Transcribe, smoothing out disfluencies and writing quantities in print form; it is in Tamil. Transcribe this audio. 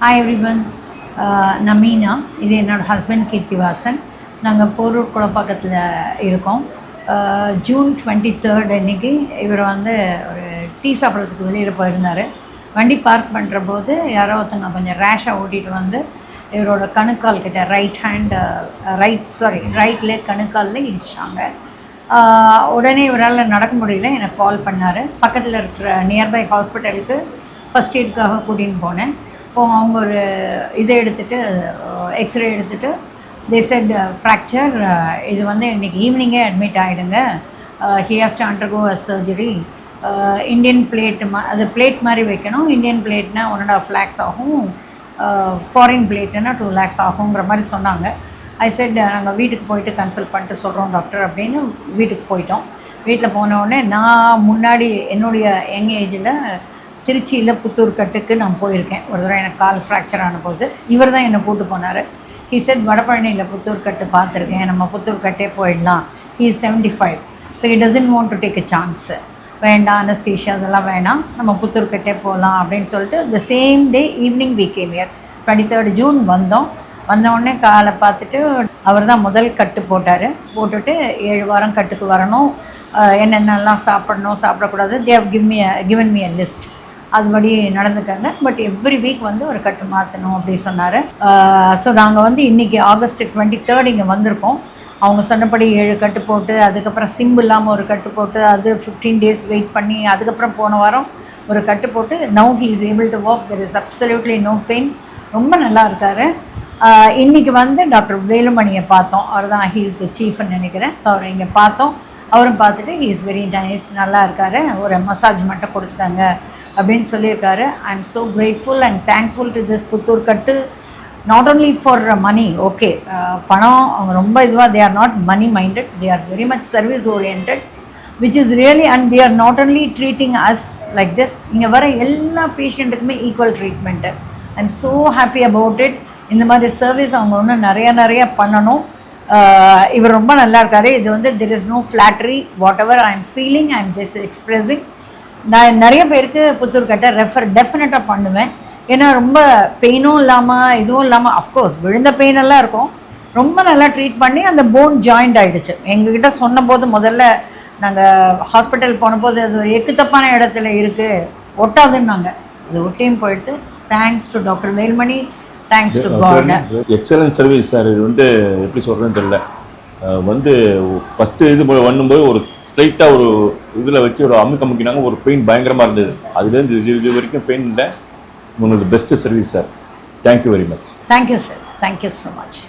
ஹாய் எவ்ரிவன், நான் மீனா. இது என்னோடய ஹஸ்பண்ட் கீர்த்திவாசன். நாங்கள் போரூர் குளப்பாக்கத்தில் இருக்கோம். ஜூன் 23 அன்றைக்கி இவர் ஒரு டீ சாப்பிட்றதுக்கு வெளியில் போயிருந்தார். வண்டி பார்க் பண்ணுற போது யாரோ ஒருத்தங்க கொஞ்சம் ரேஷாக ஓட்டிகிட்டு இவரோட கணுக்கால் கிட்ட ரைட் லெக் கணுக்காலில் இடிச்சிட்டாங்க. உடனே இவரால் நடக்க முடியல. எனக்கு கால் பண்ணார். பக்கத்தில் இருக்கிற நியர்பை ஹாஸ்பிட்டலுக்கு ஃபஸ்ட் எய்டுக்காக கூட்டின்னு போனேன். அவங்க ஒரு இதை எடுத்துகிட்டு எக்ஸ்ரே எடுத்துகிட்டு தே செட் ஃப்ராக்சர். இது இன்றைக்கி ஈவினிங்கே அட்மிட் ஆகிடுங்க. He has to undergo a surgery. Indian plate அது பிளேட் மாதிரி வைக்கணும். இந்தியன் பிளேட்னா 1.5 lakhs ஆகும். ஃபாரின் பிளேட்டுன்னா 2 lakhs ஆகுங்கிற மாதிரி சொன்னாங்க. ஐ செட் நாங்கள் வீட்டுக்கு போயிட்டு கன்சல்ட் பண்ணிட்டு சொல்கிறோம் டாக்டர் அப்படின்னு வீட்டுக்கு போயிட்டோம். வீட்டில் போனோடனே நான் முன்னாடி என்னுடைய யங் ஏஜில் திருச்சியில் புத்தூர் கட்டுக்கு நான் போயிருக்கேன். ஒரு தடவை எனக்கு கால் ஃப்ராக்சர் ஆன போது இவர் தான் என்னை கூப்பிட்டு போனார். ஹீ செட் வடபழனியில் புத்தூர் கட்டு பார்த்துருக்கேன், நம்ம புத்தூர் கட்டே போயிடலாம். He is 75. So he doesn't want to take a chance. வேண்டாம், அனஸ்தீஷியா அதெல்லாம் வேணாம், நம்ம புத்தூர் கட்டே போகலாம் அப்படின்னு சொல்லிட்டு the same day evening we came here. 23 June வந்தோடனே காலை பார்த்துட்டு அவர் தான் முதல் கட்டு போட்டார். போட்டுட்டு 7 வாரம் கட்டுக்கு வரணும், என்னென்னலாம் சாப்பிடணும் சாப்பிடக்கூடாது, they have given me a list. அதுபடி நடந்துக்காங்க. பட் எவ்ரி வீக் ஒரு கட்டு மாற்றணும் அப்படி சொன்னார். ஸோ நாங்கள் இன்றைக்கி ஆகஸ்ட் 23 இங்கே வந்திருக்கோம். அவங்க சொன்னபடி 7 கட்டு போட்டு, அதுக்கப்புறம் சிம்பு இல்லாமல் ஒரு கட்டு போட்டு, அது 15 days வெயிட் பண்ணி, அதுக்கப்புறம் போன வாரம் ஒரு கட்டு போட்டு now he is able to walk. There is absolutely no pain. ரொம்ப நல்லா இருக்கார். இன்றைக்கி டாக்டர் வேலுமணியை பார்த்தோம். அவர் தான் ஹீ இஸ் த சீஃப்னு நினைக்கிறேன். அவரை இங்கே பார்த்தோம். அவரும் பார்த்துட்டு ஹீ இஸ் வெரி நைஸ், நல்லா இருக்கார், ஒரு மசாஜ் மட்டும் கொடுத்துட்டாங்க அப்படின்னு சொல்லியிருக்காரு. I am so grateful and thankful to this Puttur கட்டு. Not only for money. Okay, பணம் அவங்க ரொம்ப இதுவாக, they are not money minded, they are very much service oriented, which is really, and they are not only treating us like this. இங்கே வர எல்லா பேஷண்ட்டுக்குமே equal treatment. I am so happy about it. இந்த மாதிரி சர்வீஸ் அவங்க இன்னும் நிறைய பண்ணணும். இவர் ரொம்ப நல்லா இருக்காரு. இது there is no flattery. Whatever I am feeling, I am just expressing. நான் நிறைய பேருக்கு புத்தூர் கட்டை டெஃபினட்டாக பண்ணுவேன். ஏன்னா ரொம்ப பெயினும் இல்லாமல் இதுவும் இல்லாமல், அஃப்கோர்ஸ் விழுந்த பெயினெல்லாம் இருக்கும், ரொம்ப நல்லா ட்ரீட் பண்ணி அந்த போன் ஜாயிண்ட் ஆகிடுச்சு. எங்ககிட்ட சொன்னபோது முதல்ல நாங்கள் ஹாஸ்பிட்டல் போனபோது அது ஒரு எக்குத்தப்பான இடத்துல இருக்குது, ஒட்டாதுன்னாங்க. அது ஒட்டியும் போயிடுது. Thanks to doctor Velmani, thanks to God. Excellent service sir. இது எப்படி சொல்கிறேன்னு தெரியல. ஃபஸ்ட்டு இது பண்ணும்போது ஒரு ஸ்ட்ரைட்டாக ஒரு இதில் வச்சு ஒரு அமுக்கினாங்க. ஒரு பெயின் பயங்கரமாக இருந்தது. அதுலேருந்து இது வரைக்கும் பெயின் இல்லை. உங்களோட best service sir. Thank you very much. Thank you sir. Thank you so much.